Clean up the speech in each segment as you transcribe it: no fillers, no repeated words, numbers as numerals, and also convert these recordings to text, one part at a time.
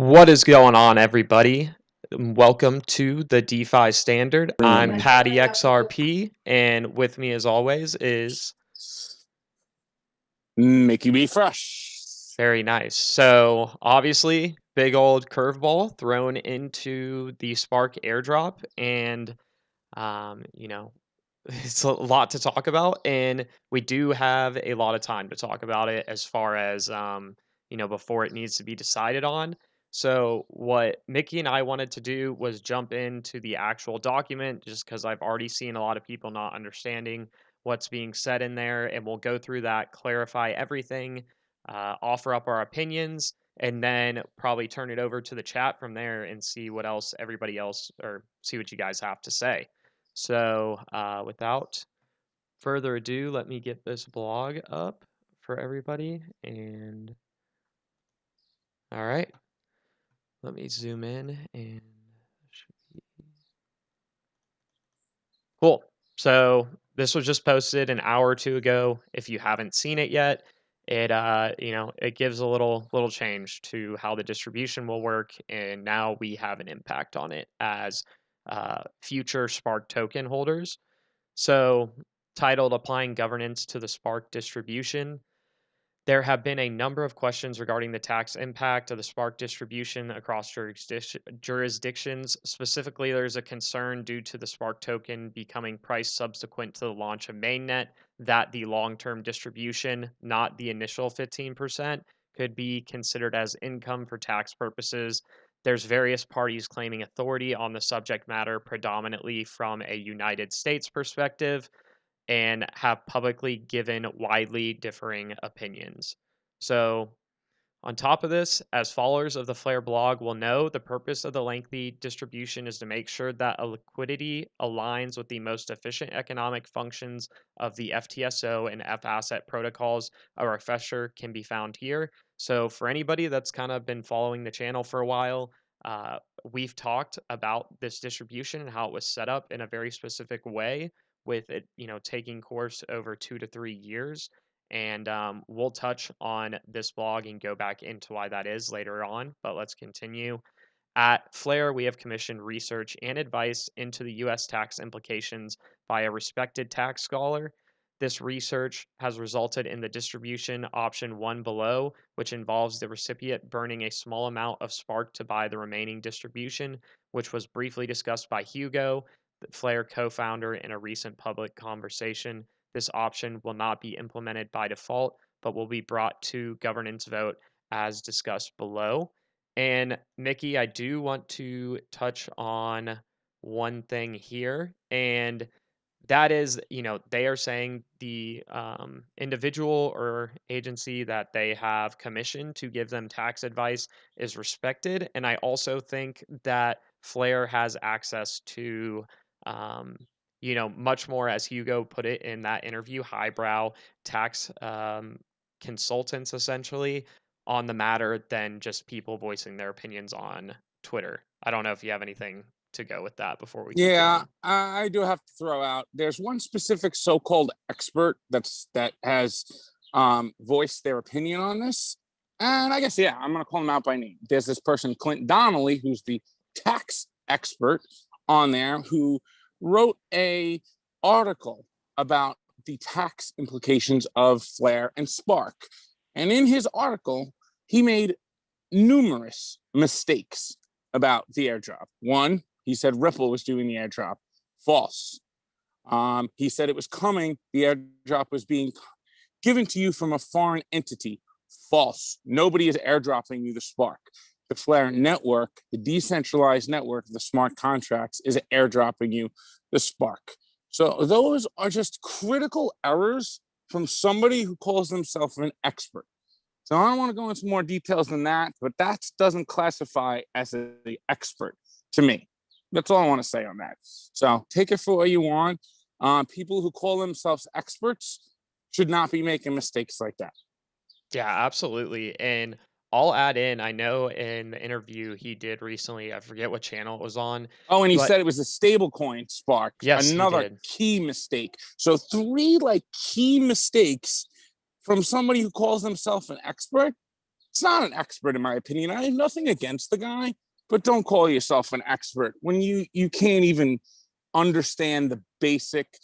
What is going on, everybody? Welcome to the DeFi Standard. I'm Patty XRP, and with me, as always, is Mickey B. Fresh. very nice. So, obviously, big old curveball thrown into the Spark Airdrop, and it's a lot to talk about, and we do have a lot of time to talk about it as far as before it needs to be decided on. So what Mickey and I wanted to do was jump into the actual document just because I've already seen a lot of people not understanding what's being said in there, and we'll go through that, clarify everything, offer up our opinions, and then probably turn it over to the chat from there and see what else everybody else, or see what you guys have to say. So without further ado, let me get this blog up for everybody. And all right, let me zoom in and cool. So this was just posted an hour or two ago. If you haven't seen it yet, it gives a little change to how the distribution will work, and now we have an impact on it as future Spark token holders. So, titled Applying Governance to the Spark Distribution, there have been a number of questions regarding the tax impact of the Spark distribution across jurisdictions. Specifically, there's a concern due to the Spark token becoming priced subsequent to the launch of mainnet that the long-term distribution, not the initial 15%, could be considered as income for tax purposes. There's various parties claiming authority on the subject matter, predominantly from a United States perspective, and have publicly given widely differing opinions. So, on top of this, as followers of the Flare blog will know, the purpose of the lengthy distribution is to make sure that a liquidity aligns with the most efficient economic functions of the FTSO and F-asset protocols. A refresher can be found here. So for anybody that's kind of been following the channel for a while, we've talked about this distribution and how it was set up in a very specific way, with it, taking course over 2 to 3 years. And we'll touch on this blog and go back into why that is later on. But let's continue. At Flare, we have commissioned research and advice into the U.S. tax implications by a respected tax scholar. This research has resulted in the distribution option 1 below, which involves the recipient burning a small amount of Spark to buy the remaining distribution, which was briefly discussed by Hugo, the Flare co-founder, in a recent public conversation. This option will not be implemented by default, but will be brought to governance vote as discussed below. And Mickey, I do want to touch on one thing here, and that is, they are saying the individual or agency that they have commissioned to give them tax advice is respected. And I also think that Flare has access to, much more, as Hugo put it in that interview, highbrow tax consultants essentially on the matter than just people voicing their opinions on Twitter. I don't know if you have anything to go with that before we keep going. I do have to throw out, there's one specific so-called expert that has voiced their opinion on this, and I guess I'm gonna call him out by name. There's this person, Clint Donnelly, who's the tax expert on there, who wrote a article about the tax implications of Flare and Spark. And in his article, he made numerous mistakes about the airdrop. One, he said Ripple was doing the airdrop. False. He said it was coming, the airdrop was being given to you from a foreign entity. False. Nobody is airdropping you the Spark. The Flare network, the decentralized network of the smart contracts, is airdropping you the Spark. So those are just critical errors from somebody who calls themselves an expert. So I don't want to go into more details than that, but that doesn't classify as an expert to me. That's all I want to say on that. So take it for what you want. People who call themselves experts should not be making mistakes like that. Yeah, absolutely. And I'll add in, I know in the interview he did recently, I forget what channel it was on. Oh, and he but said it was a stable coin, Spark. yes, he Another did. key mistake. So 3 key mistakes from somebody who calls himself an expert. It's not an expert, in my opinion. I have nothing against the guy, but don't call yourself an expert when you can't even understand the basics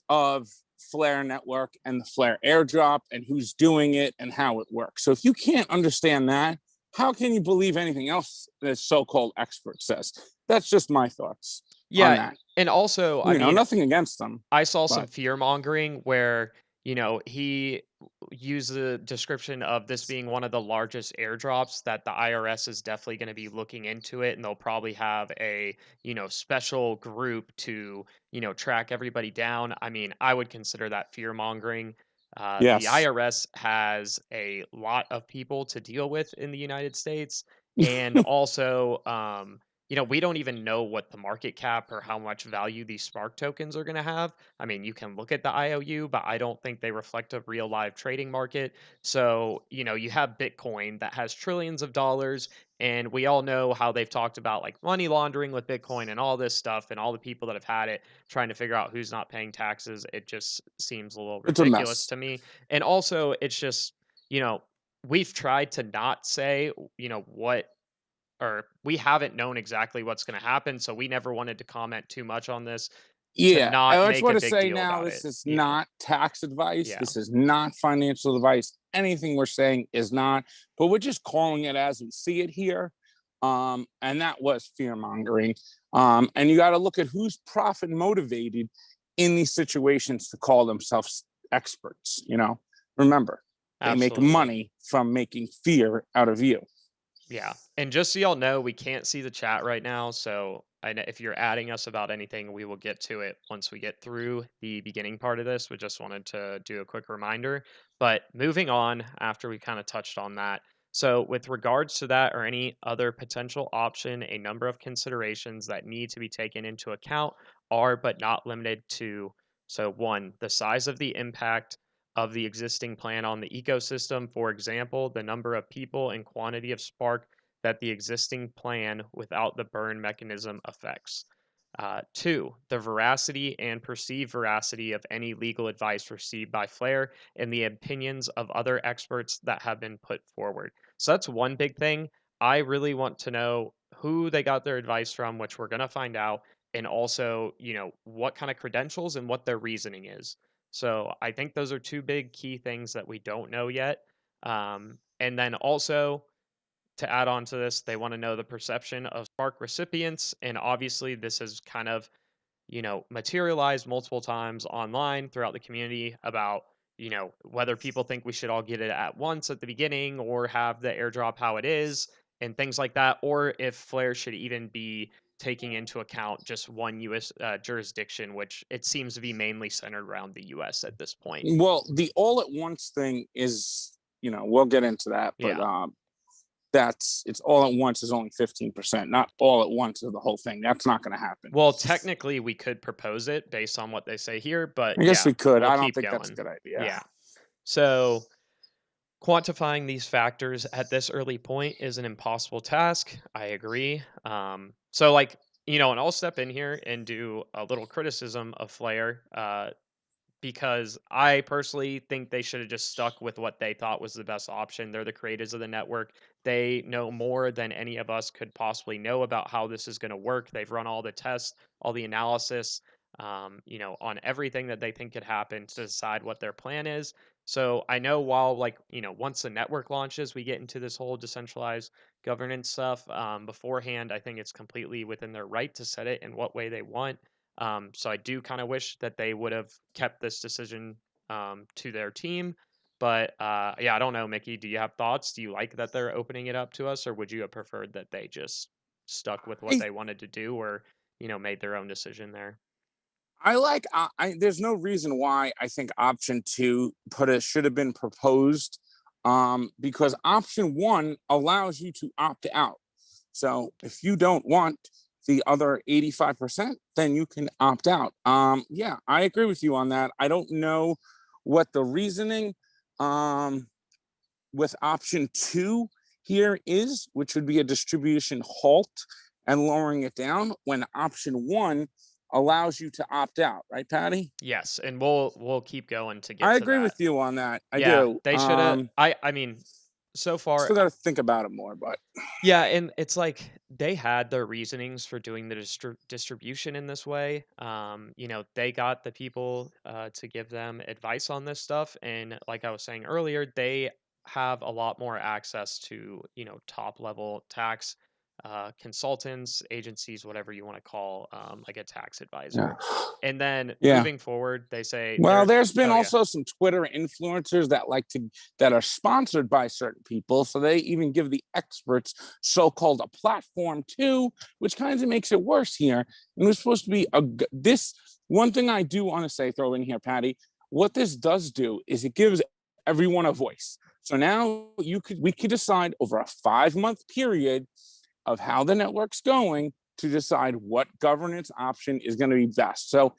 of Flare Network and the Flare Airdrop and who's doing it and how it works. So if you can't understand that, how can you believe anything else that so-called expert says? That's just my thoughts on Yeah, that. and also, I You know, mean, nothing against them, I saw some but fear mongering where, he used the description of this being one of the largest airdrops, that the IRS is definitely going to be looking into it, and they'll probably have a, special group to, track everybody down. I mean, I would consider that fear mongering. The yes. IRS has a lot of people to deal with in the United States. And also, we don't even know what the market cap or how much value these Spark tokens are going to have. I mean, you can look at the IOU, but I don't think they reflect a real live trading market. So, you have Bitcoin that has trillions of dollars, and we all know how they've talked about like money laundering with Bitcoin and all this stuff, and all the people that have had it trying to figure out who's not paying taxes. It just seems a little It's a ridiculous mess. to me. And also, it's just, you know, we've tried to not say, what, or we haven't known exactly what's going to happen. So we never wanted to comment too much on this to Yeah, not I just make a want to big say deal now, about this it. is Yeah. not tax advice. Yeah. This is not financial advice. Anything we're saying is not, but we're just calling it as we see it here. And that was fear mongering. And you got to look at who's profit motivated in these situations to call themselves experts. Remember, they make Absolutely. money from making fear out of you. Yeah. And just so y'all know, we can't see the chat right now. So if you're adding us about anything, we will get to it once we get through the beginning part of this. We just wanted to do a quick reminder. But moving on, after we kind of touched on that. So, with regards to that or any other potential option, a number of considerations that need to be taken into account are, but not limited to, so one, the size of the impact of the existing plan on the ecosystem. For example, the number of people and quantity of Spark that the existing plan without the burn mechanism affects. Two, the veracity and perceived veracity of any legal advice received by Flare and the opinions of other experts that have been put forward. So that's one big thing. I really want to know who they got their advice from, which we're going to find out, and also, what kind of credentials and what their reasoning is. So I think those are two big key things that we don't know yet. And then also, to add on to this, they want to know the perception of Spark recipients. And obviously, this has kind of, materialized multiple times online throughout the community about, whether people think we should all get it at once at the beginning or have the airdrop how it is and things like that, or if Flare should even be taking into account just one US jurisdiction, which it seems to be mainly centered around the US at this point. Well, the all at once thing is, we'll get into that, but Yeah. it's all at once is only 15%, not all at once of the whole thing. That's not going to happen. Well, technically, we could propose it based on what they say here, but I guess yeah, we could. we'll I don't keep think that's a going. good idea. Yeah. So, quantifying these factors at this early point is an impossible task. I agree. So, like, and I'll step in here and do a little criticism of Flare. Because I personally think they should have just stuck with what they thought was the best option. They're the creators of the network. They know more than any of us could possibly know about how this is going to work. They've run all the tests, all the analysis, on everything that they think could happen to decide what their plan is. So I know while, like, once the network launches, we get into this whole decentralized governance stuff. Beforehand, I think it's completely within their right to set it in what way they want. So I do kind of wish that they would have kept this decision to their team. But yeah, I don't know, Mickey. Do you have thoughts? Do you like that they're opening it up to us, or would you have preferred that they just stuck with what I they wanted to do, or made their own decision there? I like. There's no reason why I think option two should have been proposed, because option one allows you to opt out. So if you don't want the other 85%, then you can opt out. Yeah, I agree with you on that. I don't know what the reasoning um, with option two here is, which would be a distribution halt and lowering it down, when option one allows you to opt out, right, Patty? Yes, and we'll keep going to get I to agree that. with you on that. I Yeah, do. they should have. I mean, so far, Still got to think about it more, but yeah, and it's like they had their reasonings for doing the distribution in this way. They got the people to give them advice on this stuff, and like I was saying earlier, they have a lot more access to top level tax consultants, agencies, whatever you want to call like a tax yeah, advisor. And then yeah. moving forward, they say Well, they're there's been oh yeah. also some Twitter influencers that are sponsored by certain people, so they even give the experts so-called a platform too, which kind of makes it worse here. And it was supposed to be this one thing I do want to say, throw in here, Patty. What this does do is it gives everyone a voice. So now we could decide over a 5-month period of how the network's going to decide what governance option is going to be best. So,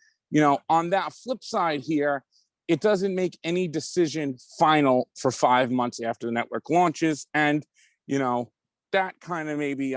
on that flip side here, it doesn't make any decision final for 5 months after the network launches. And, you know, that kind of maybe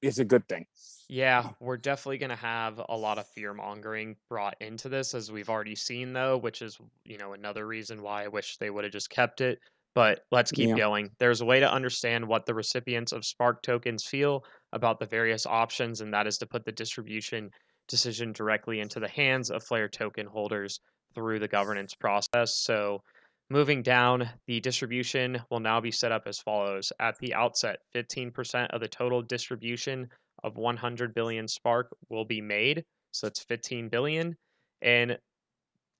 is a good thing. Yeah, we're definitely going to have a lot of fear mongering brought into this, as we've already seen, though, which is, another reason why I wish they would have just kept it. But let's keep Yeah. going. There's a way to understand what the recipients of Spark tokens feel about the various options, and that is to put the distribution decision directly into the hands of Flare token holders through the governance process. So, moving down, the distribution will now be set up as follows. At the outset, 15% of the total distribution of 100 billion Spark will be made. So it's 15 billion. And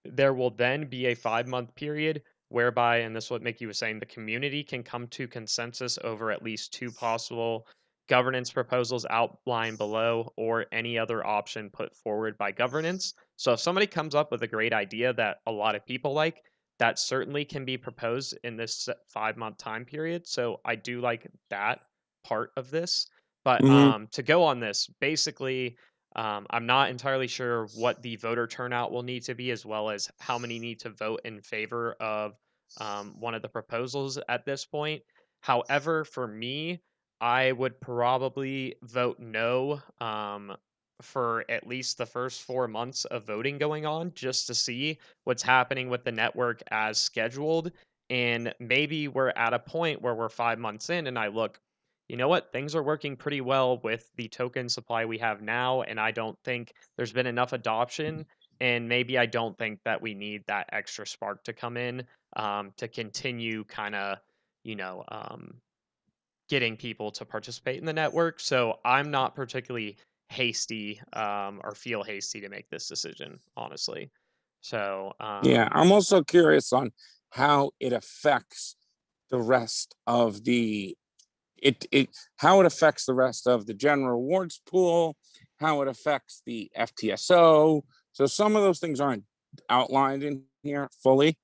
there will then be a 5-month period whereby, and this is what Mickey was saying, the community can come to consensus over at least two possible governance proposals outlined below or any other option put forward by governance. So if somebody comes up with a great idea that a lot of people like, that certainly can be proposed in this 5-month time period. So I do like that part of this. But Mm-hmm. to go on this, basically, I'm not entirely sure what the voter turnout will need to be, as well as how many need to vote in favor of one of the proposals at this point. However, for me, I would probably vote no for at least the first 4 months of voting going on, just to see what's happening with the network as scheduled. And maybe we're at a point where we're 5 months in, and I look, you know what? Things are working pretty well with the token supply we have now, and I don't think there's been enough adoption. And maybe I don't think that we need that extra spark to come in to continue kind of, you know, um, getting people to participate in the network. So I'm not particularly hasty or feel hasty to make this decision, honestly. So, Yeah. I'm also curious on how it affects the rest of the it how it affects the rest of the general rewards pool, how it affects the FTSO. So some of those things aren't outlined in here fully.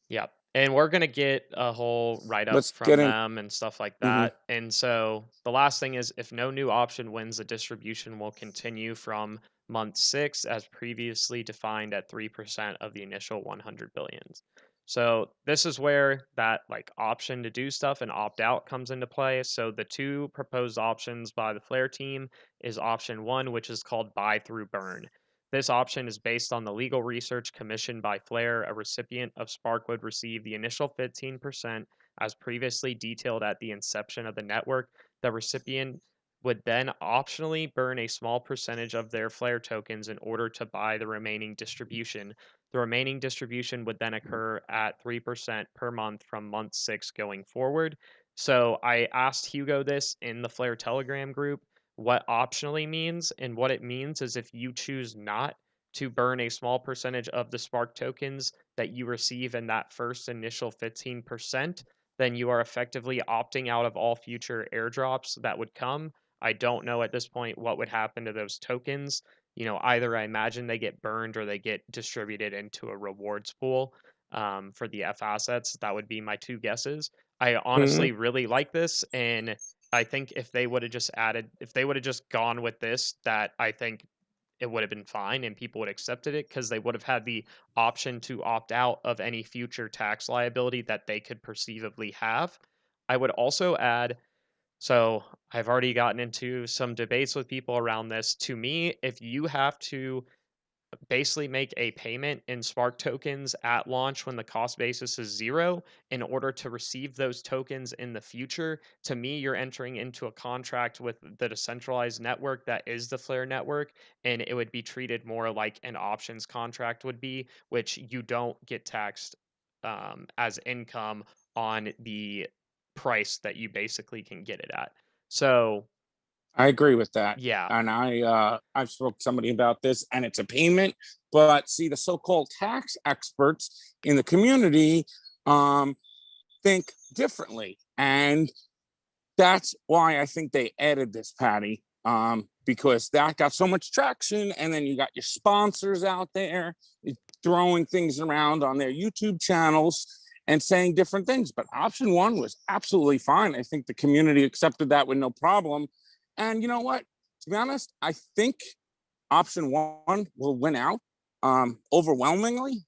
yeah. And we're going to get a whole write up Let's get from in. them and stuff like Mhm. that. And so the last thing is, if no new option wins, the distribution will continue from month 6 as previously defined at 3% of the initial 100 billions. So this is where that like option to do stuff and opt out comes into play. So the two proposed options by the Flare team is option 1, which is called buy through burn. This option is based on the legal research commissioned by Flare. A recipient of Spark would receive the initial 15% as previously detailed at the inception of the network. The recipient would then optionally burn a small percentage of their Flare tokens in order to buy the remaining distribution. The remaining distribution would then occur at 3% per month from month 6 going forward. So I asked Hugo this in the Flare Telegram group what optionally means. And what it means is if you choose not to burn a small percentage of the Spark tokens that you receive in that first initial 15%, then you are effectively opting out of all future airdrops that would come. I don't know at this point what would happen to those tokens. Either I imagine they get burned or they get distributed into a rewards pool for the F assets. That would be my two guesses. I Mhm. honestly really like this, and I think if they would have just gone with this, that I think it would have been fine and people would have accepted it because they would have had the option to opt out of any future tax liability that they could perceivably have. I would also add, so I've already gotten into some debates with people around this. To me, if you have to basically make a payment in Spark tokens at launch when the cost basis is 0 in order to receive those tokens in the future. To me, you're entering into a contract with the decentralized network that is the Flare network, and it would be treated more like an options contract would be, which you don't get taxed as income on the price that you basically can get it at. So, I agree with that. yeah. And I've spoke to somebody about this, and it's a payment. But see, the so-called tax experts in the community um, think differently, and that's why I think they added this, Patty, because that got so much traction. And then you got your sponsors out there throwing things around on their YouTube channels and saying different things. But option one was absolutely fine. I think the community accepted that with no problem. And you know what? To be honest, I think option one will win out overwhelmingly.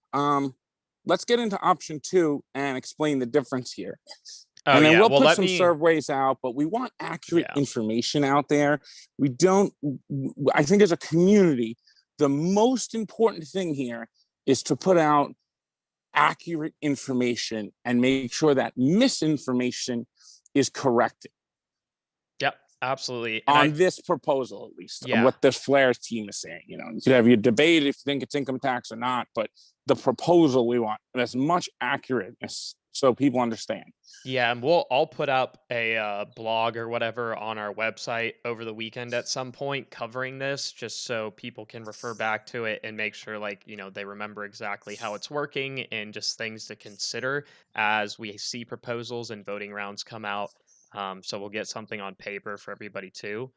Let's get into option two and explain the difference here. Oh, And then yeah. we'll Well, put let some me, surveys out, but we want accurate yeah. information out there. We don't, I think as a community, the most important thing here is to put out accurate information and make sure that misinformation is corrected Yep, absolutely. And on this proposal, at least, of yeah. what the Flares team is saying. You know, you could have your debate if you think it's income tax or not, but the proposal we want as much accurateness so people understand. Yeah, and I'll put up a blog or whatever on our website over the weekend at some point covering this, just so people can refer back to it and make sure, like, they remember exactly how it's working and just things to consider as we see proposals and voting rounds come out. So we'll get something on paper for everybody too.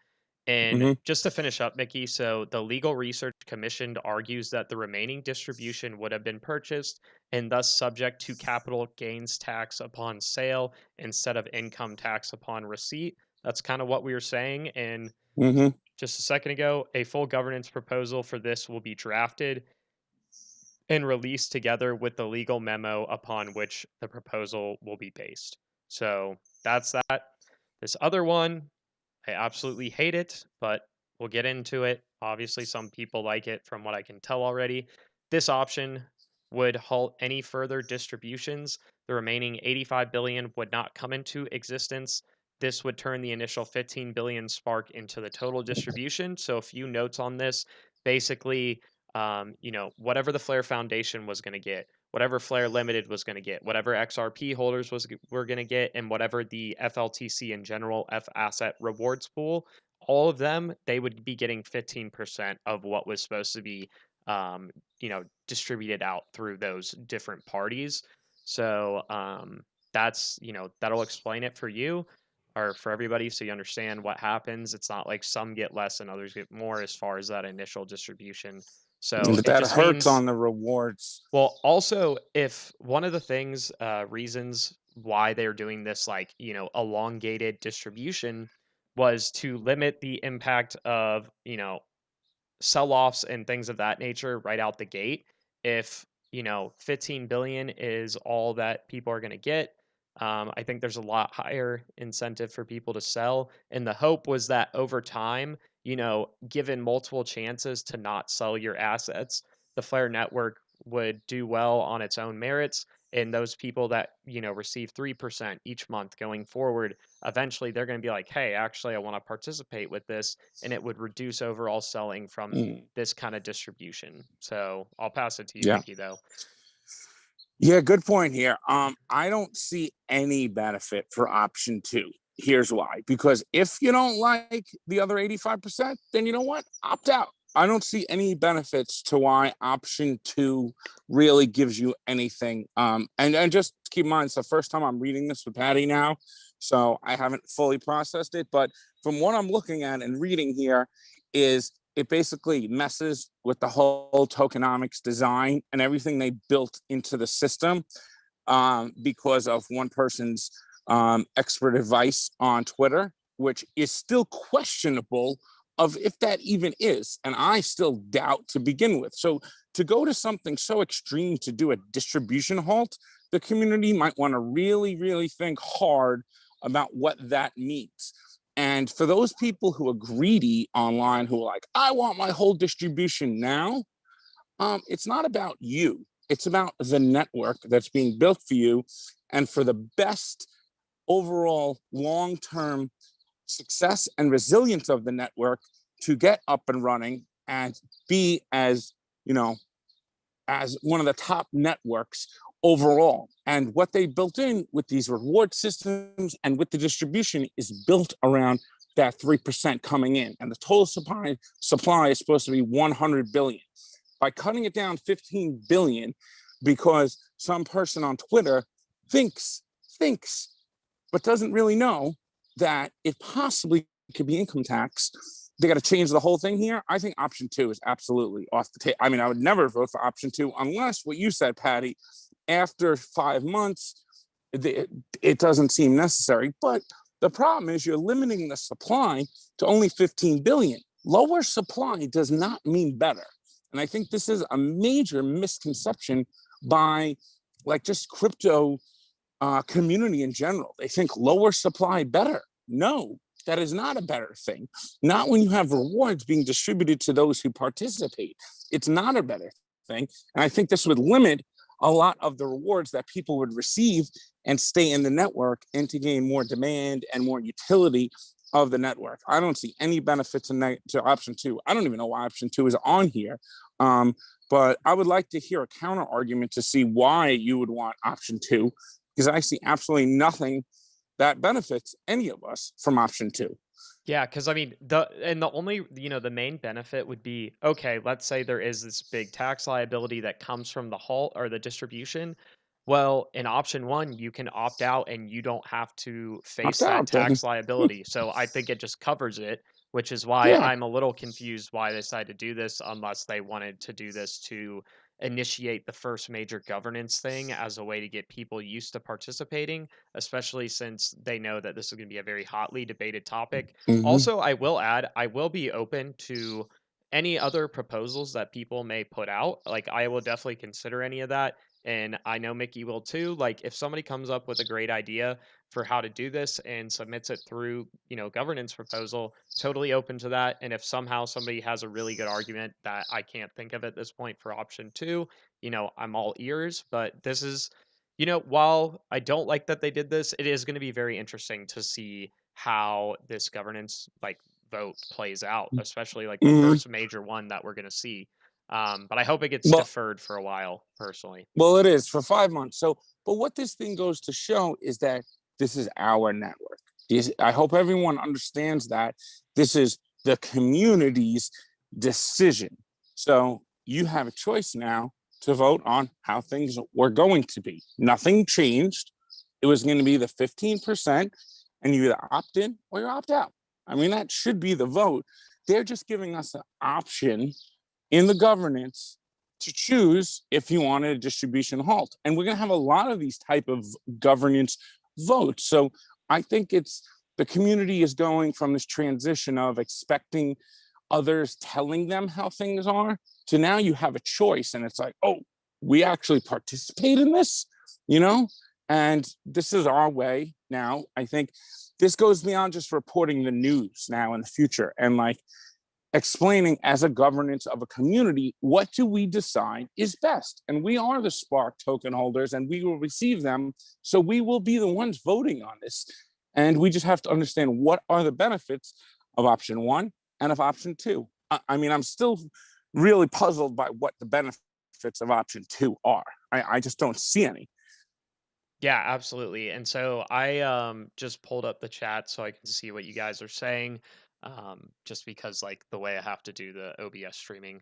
And Mm-hmm. just to finish up, Mickey, so the Legal Research Commission argues that the remaining distribution would have been purchased and thus subject to capital gains tax upon sale instead of income tax upon receipt. That's kind of what we were saying. And Mm-hmm. just a second ago, a full governance proposal for this will be drafted and released together with the legal memo upon which the proposal will be based. So that's that. This other one, I absolutely hate it, but we'll get into it. Obviously, some people like it from what I can tell already. This option would halt any further distributions. The remaining 85 billion would not come into existence. This would turn the initial 15 billion Spark into the total distribution. So a few notes on this. Basically, whatever the Flare Foundation was going to get, whatever Flare Limited was going to get, whatever XRP holders were going to get, and whatever the FLTC in general, F Asset Rewards Pool, all of them, they would be getting 15% of what was supposed to be, distributed out through those different parties. So that'll explain it for you or for everybody so you understand what happens. It's not like some get less and others get more as far as that initial distribution. So But it that just hurts means, on the rewards. well, also, if one of the things, reasons why they're doing this, like, elongated distribution was to limit the impact of, sell-offs and things of that nature right out the gate. If, 15 billion is all that people are going to get, I think there's a lot higher incentive for people to sell. And the hope was that over time, given multiple chances to not sell your assets, the Flare network would do well on its own merits. And those people that, receive 3% each month going forward, eventually they're going to be like, hey, actually, I want to participate with this, and it would reduce overall selling from Mm, this kind of distribution. So I'll pass it to you, yeah. Mickey, though. Yeah, good point here. I don't see any benefit for option two. Here's why. Because if you don't like the other 85%, then you know what? Opt out. I don't see any benefits to why option two really gives you anything. And just keep in mind, it's the first time I'm reading this with Patty now, so I haven't fully processed it. But from what I'm looking at and reading here, is it basically messes with the whole tokenomics design and everything they built into the system because of one person's expert advice on Twitter, which is still questionable of if that even is. And I still doubt to begin with. So to go to something so extreme to do a distribution halt, the community might want to really, really think hard about what that means. And for those people who are greedy online, who are like, I want my whole distribution now, It's not about you. It's about the network that's being built for you and for the best overall long-term success and resilience of the network to get up and running and be as, you know, as one of the top networks overall. And what they built in with these reward systems and with the distribution is built around that 3% coming in. And the total supply is supposed to be 100 billion. By cutting it down 15 billion, because some person on Twitter thinks, thinks, but doesn't really know that it possibly could be income tax. They got to change the whole thing here. I think option two is absolutely off the table. I mean, I would never vote for option two unless what you said, Patty, after 5 months, it doesn't seem necessary. But the problem is you're limiting the supply to only 15 billion. Lower supply does not mean better. And I think this is a major misconception by like just crypto community in general. They think lower supply better. No, that is not a better thing. Not when you have rewards being distributed to those who participate. It's not a better thing. And I think this would limit a lot of the rewards that people would receive and stay in the network and to gain more demand and more utility of the network. I don't see any benefits to option two. I don't even know why option two is on here. But I would like to hear a counter argument to see why you would want option two, because I see absolutely nothing that benefits any of us from option two. Yeah, because I mean, the only, the main benefit would be, okay, let's say there is this big tax liability that comes from the halt or the distribution. Well, in option one, you can opt out and you don't have to Opt face that out then. tax liability. So I think it just covers it, which is why Yeah. I'm a little confused why they decided to do this, unless they wanted to do this to initiate the first major governance thing as a way to get people used to participating, especially since they know that this is going to be a very hotly debated topic. Mm-hmm. Also, I will add, I will be open to any other proposals that people may put out. Like, I will definitely consider any of that. And I know Mickey will too. Like, if somebody comes up with a great idea for how to do this and submits it through, governance proposal, totally open to that. And if somehow somebody has a really good argument that I can't think of at this point for option two, I'm all ears. But this is, while I don't like that they did this, it is going to be very interesting to see how this governance vote plays out, especially like the Mm-hmm. first major one that we're going to see. But I hope it gets Well, deferred for a while, personally. well, it is for 5 months. So, but what this thing goes to show is that this is our network. I hope everyone understands that this is the community's decision. So you have a choice now to vote on how things were going to be. Nothing changed. It was going to be the 15%, and you either opt in or you opt out. I mean, that should be the vote. They're just giving us an option in the governance to choose if you want a distribution halt. And we're going to have a lot of these type of governance votes. So I think it's the community is going from this transition of expecting others telling them how things are to now you have a choice and it's like, oh, we actually participate in this, you know? And this is our way now. I think this goes beyond just reporting the news now in the future and like explaining as a governance of a community, what do we decide is best? And we are the Spark token holders and we will receive them. So we will be the ones voting on this. And we just have to understand what are the benefits of option one and of option two. I mean, I'm still really puzzled by what the benefits of option two are. I just don't see any. Yeah, absolutely. And so I just pulled up the chat so I can see what you guys are saying. Just because like the way I have to do the OBS streaming,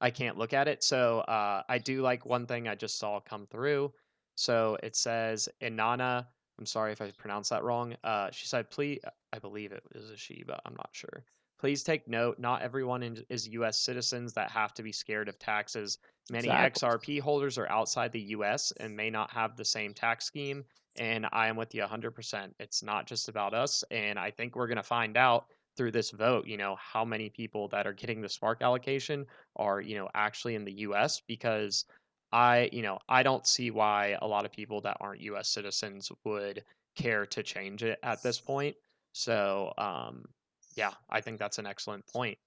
I can't look at it. So I do like one thing I just saw come through. So it says Inanna, I'm sorry if I pronounced that wrong. She said, please, I believe it is a she, but I'm not sure. Please take note, not everyone is US citizens that have to be scared of taxes. Many Exactly. XRP holders are outside the US and may not have the same tax scheme. And I am with you 100%. It's not just about us. And I think we're going to find out through this vote, how many people that are getting the Spark allocation are, actually in the US, because I don't see why a lot of people that aren't US citizens would care to change it at this point. So, yeah, I think that's an excellent point.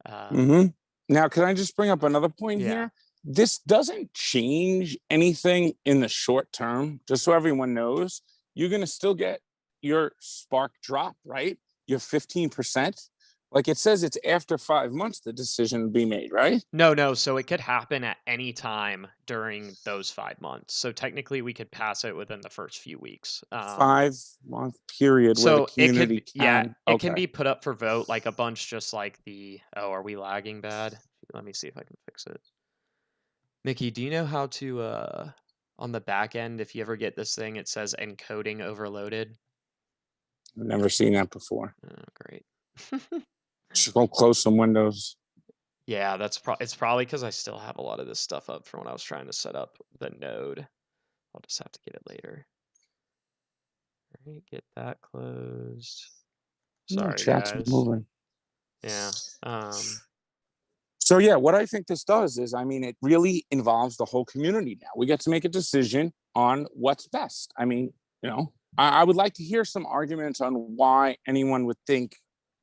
Um, Mm-hmm. Now, can I just bring up another point Yeah. here? This doesn't change anything in the short term, just so everyone knows. You're going to still get your Spark drop, right? Your 15%. Like it says, it's after 5 months the decision will be made, right? No, so it could happen at any time during those 5 months. So technically, we could pass it within the first few weeks. 5 month period where the So it could community b yeah, can. it can Okay. be put up for vote, like, a bunch just like the oh, are we lagging bad? Let me see if I can fix it. Mickey, do you know how to, on the back end, if you ever get this thing, it says encoding overloaded? I've never seen that before. Oh, great. Should go close some windows. Yeah, it's probably because I still have a lot of this stuff up from when I was trying to set up the node. I'll just have to get it later. Alright, get that closed. No, Sorry, chat's guys. moving. Yeah, So yeah, what I think this does is, I mean, it really involves the whole community now. We get to make a decision on what's best. I mean, I would like to hear some arguments on why anyone would think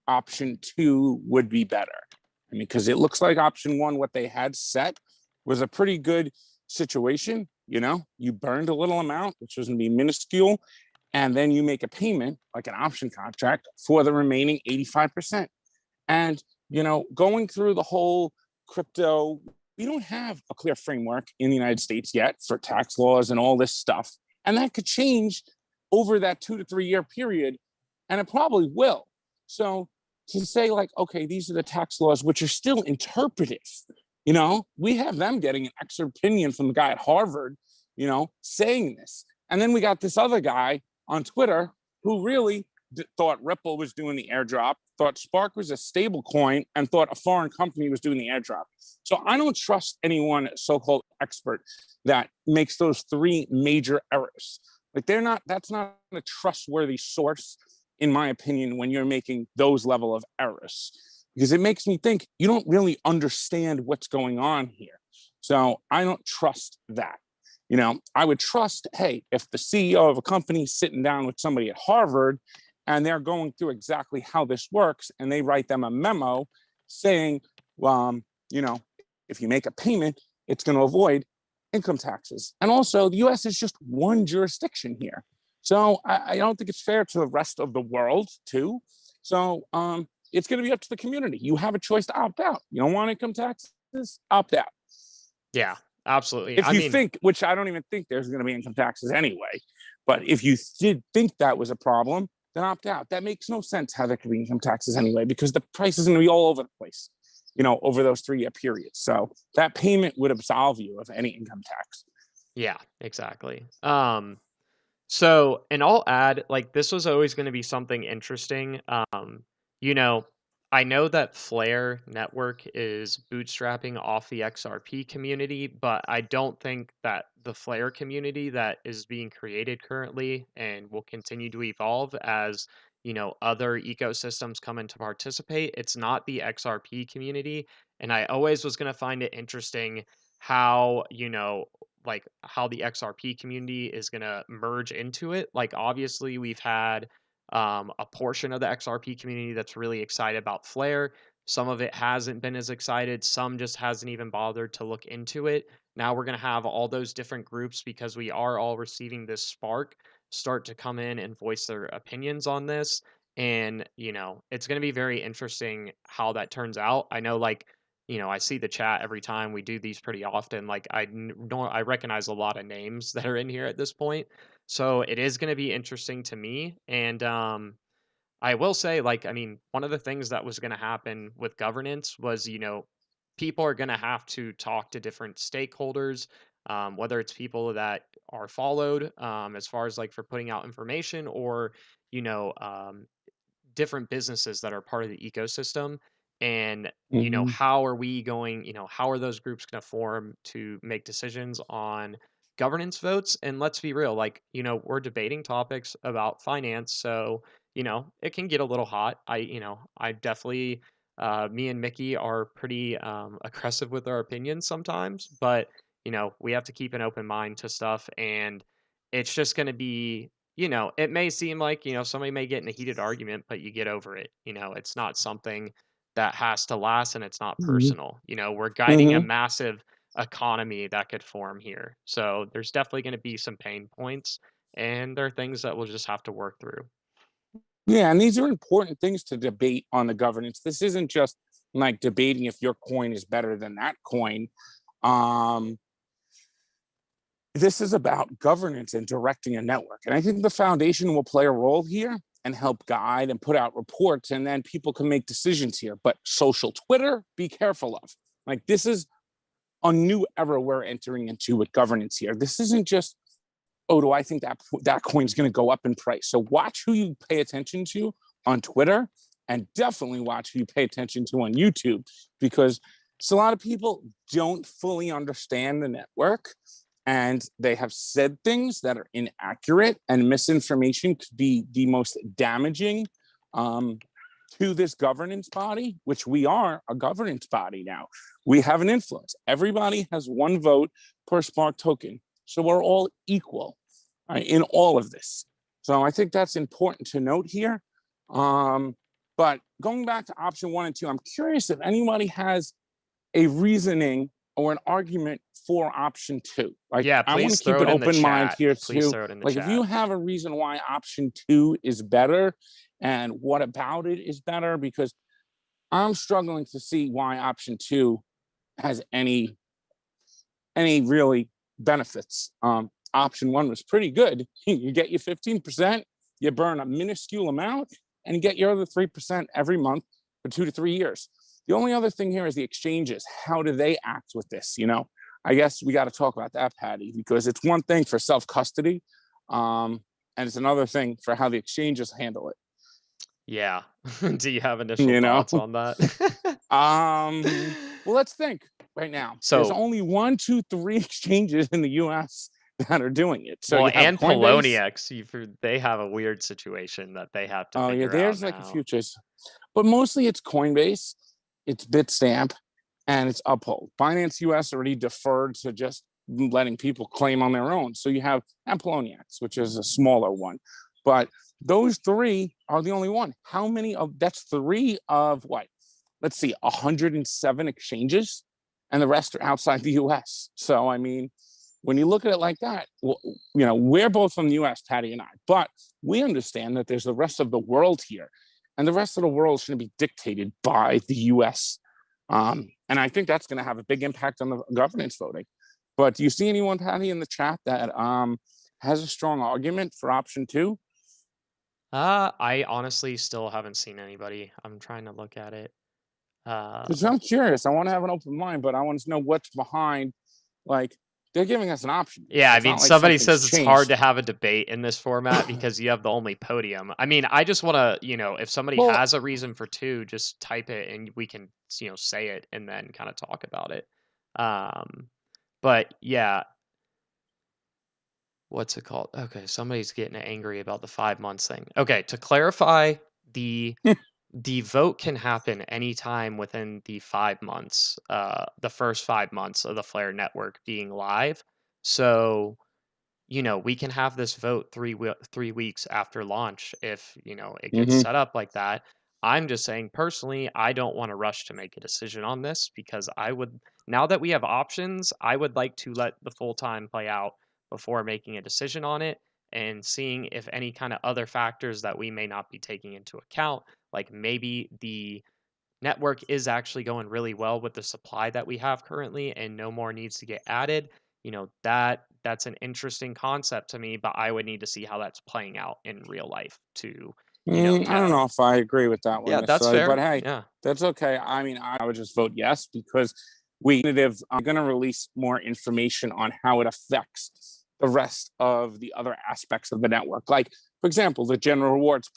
option two would be better. I mean, because it looks like option one, what they had set, was a pretty good situation. You burned a little amount, which was going to be minuscule, and then you make a payment, like an option contract, for the remaining 85%. And, going through the whole crypto, we don't have a clear framework in the United States yet for tax laws and all this stuff. And that could change over that 2 to 3 year period. And it probably will. So to say, like, okay, these are the tax laws, which are still interpretive, we have them getting an extra opinion from the guy at Harvard, saying this. And then we got this other guy on Twitter who really thought Ripple was doing the airdrop, thought Spark was a stable coin, and thought a foreign company was doing the airdrop. So I don't trust anyone so-called expert that makes those three major errors. Like that's not a trustworthy source, in my opinion, when you're making those level of errors. Because it makes me think you don't really understand what's going on here. So I don't trust that. I would trust, hey, if the CEO of a company is sitting down with somebody at Harvard and they're going through exactly how this works, and they write them a memo saying, if you make a payment, it's going to avoid income taxes. And also, the US is just one jurisdiction here. So I don't think it's fair to the rest of the world, too. So it's going to be up to the community. You have a choice to opt out. You don't want income taxes, opt out. yeah, absolutely. If I you mean, think, which I don't even think there's going to be income taxes anyway, but if you did think that was a problem, then opt out. That makes no sense how there could be income taxes anyway, because the price is going to be all over the place, over those 3 year periods. So that payment would absolve you of any income tax. yeah, exactly. So, and I'll add, like, this was always going to be something interesting. You know, I know that Flare Network is bootstrapping off the XRP community, but I don't think that the Flare community that is being created currently and will continue to evolve as, other ecosystems come in to participate, it's not the XRP community. And I always was going to find it interesting how, like how the XRP community is going to merge into it. Like obviously we've had a portion of the XRP community that's really excited about Flare. Some of it hasn't been as excited. Some just hasn't even bothered to look into it. Now we're going to have all those different groups because we are all receiving this spark start to come in and voice their opinions on this. And, it's going to be very interesting how that turns out. I know, like, I see the chat every time we do these pretty often. Like I recognize a lot of names that are in here at this point. So it is going to be interesting to me. And I will say, like, I mean, one of the things that was going to happen with governance was, people are going to have to talk to different stakeholders, whether it's people that are followed as far as like for putting out information or, you know, um, different businesses that are part of the ecosystem. And Mm-hmm. how are we going, how are those groups going to form to make decisions on governance votes? And let's be real, like, we're debating topics about finance, so it can get a little hot. I definitely, me and Mickey are pretty aggressive with our opinions sometimes, but we have to keep an open mind to stuff. And it's just going to be, it may seem like, somebody may get in a heated argument, but you get over it. It's not something that has to last and it's not Mhm. personal. You know, we're guiding a Mhm. massive economy that could form here. So there's definitely going to be some pain points, and there are things that we'll just have to work through. Yeah, and these are important things to debate on the governance. This isn't just like debating if your coin is better than that coin. Um, this is about governance and directing a network. And I think the foundation will play a role here and help guide and put out reports, and then people can make decisions here. But social Twitter, be careful of. Like, this is a new era we're entering into with governance here. This isn't just, oh, do I think that coin's going to go up in price? So watch who you pay attention to on Twitter, and definitely watch who you pay attention to on YouTube, because a lot of people don't fully understand the network, and they have said things that are inaccurate, and misinformation could be the most damaging um, to this governance body, which we are a governance body now. We have an influence. Everybody has one vote per Spark token. So we're all equal, right, in all of this. So I think that's important to note here. But going back to option 1 and 2, I'm curious if anybody has a reasoning or an argument for option 2. Like, Yeah, I want to please keep throw an it in the open mind chat. here Please too. throw it in the Like, if you chat. have a reason why option 2 is better and what about it is better, because I'm struggling to see why option 2 has any really benefits. Option 1 was pretty good. You get your 15%, you burn a minuscule amount, and you get your other 3% every month for 2 to 3 years. The only other thing here is the exchanges. How do they act with this? You know, I guess we got to talk about that, Patty, because it's one thing for self custody, and it's another thing for how the exchanges handle it. Yeah. Do you have initial You know, thoughts on that? well, let's think right now. There's So, only 1, 2, 3 exchanges in the US that are doing it. So well, you have and Coinbase. Poloniex, they have a weird situation that they have to Oh, yeah, figure out there's like a now. few choices, but mostly it's Coinbase, it's Bitstamp, and it's Uphold. Binance US already deferred to just letting people claim on their own. So you have Poloniex, which is a smaller one, but those 3 are the only one. How many of that's 3 of what? Let's see, 107 exchanges, and the rest are outside the US. So, I mean, when you look at it like that, well, you know, we're both from the US, Patty and I, but we understand that there's the rest of the world here, and the rest of the world shouldn't be dictated by the US. And I think that's going to have a big impact on the governance voting. But do you see anyone, Patty, in the chat that has a strong argument for option 2? I honestly still haven't seen anybody. I'm trying to look at it. Because Um, I'm curious. I want to have an open mind, but I want to know what's behind. Like, they're giving us an option here. yeah, I It's mean, not like somebody something's says it's hard to changed. have a debate in this format because you have the only podium. I mean, I just want to, if somebody Well, has a reason for 2, just type it and we can, say it and then kind of talk about it. But yeah, what's it called? Okay, somebody's getting angry about the 5 months thing. Okay, to clarify, the the vote can happen anytime within the 5 months, the first 5 months of the Flare network being live. So, we can have this vote 3 weeks after launch if, it gets mm-hmm, set up like that. I'm just saying personally, I don't want to rush to make a decision on this because now that we have options, I would like to let the full time play out before making a decision on it and seeing if any kind of other factors that we may not be taking into account, like maybe the network is actually going really well with the supply that we have currently and no more needs to get added. That's an interesting concept to me, but I would need to see how that's playing out in real life to I don't know. know if I agree with that one Yeah, that's necessarily, but fair. hey, Yeah. that's okay. I mean, I would just vote yes, because we are going to release more information on how it affects the rest of the other aspects of the network. Like, for example, the general rewards